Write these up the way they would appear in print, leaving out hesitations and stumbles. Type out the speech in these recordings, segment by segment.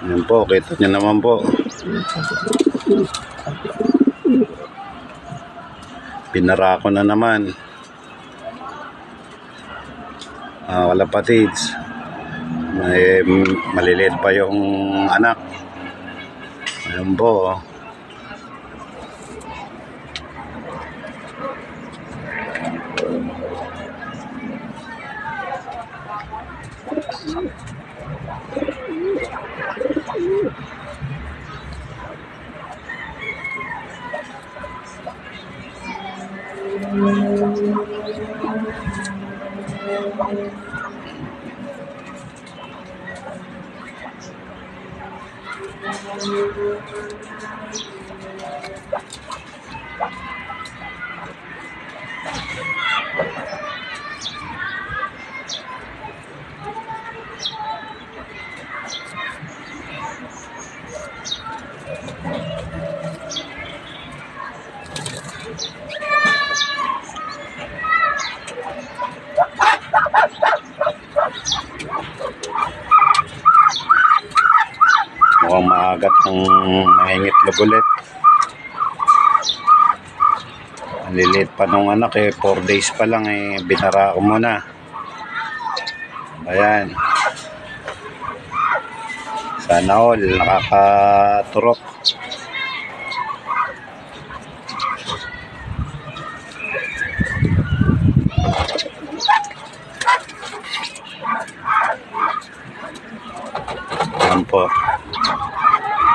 Yan po, kita nyo naman po. Pinara ko na naman. Kalapatids. Maliliit pa yung anak. Ayan po. Mukhang maagat ang nangingitlog ulit. Maliliit pa nung anak 4 days pa lang binara ko muna. Ayan. Sana all nakakaturok. Ayan po.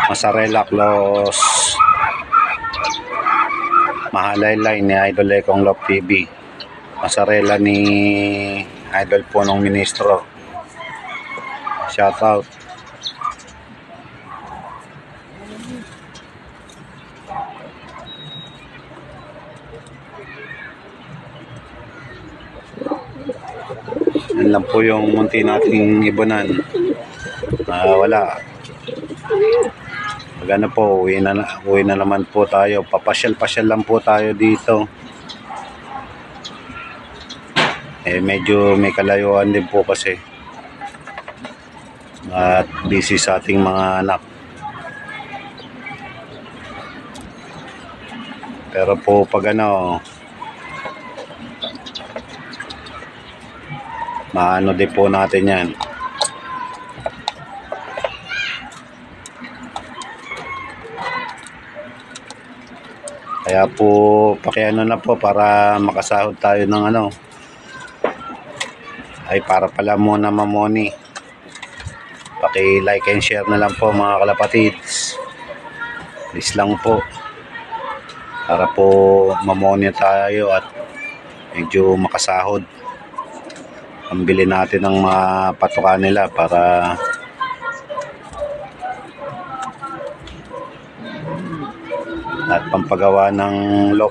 Mozzarella Claus Mahalaylay ni Idol Ekong Love TV. Mozzarella ni Idol Punong Ministro. Shout out. Yan lang po yung munti nating ibunan. Wala. Pag ano po, uwi na naman po tayo. Papasyal-pasyal lang po tayo dito. Medyo may kalayuan din po kasi. At busy sa ating mga anak. Pero po pag ano, maano din po natin yan. Kaya po pakiano na po para makasahod tayo ng ano. Ay para pala muna mamoni. Paki-like and share na lang po mga kalapatids. Please lang po. Para po mamoni tayo at medyo makasahod. Pambili natin ng mga patuka nila para at pampagawa ng lock.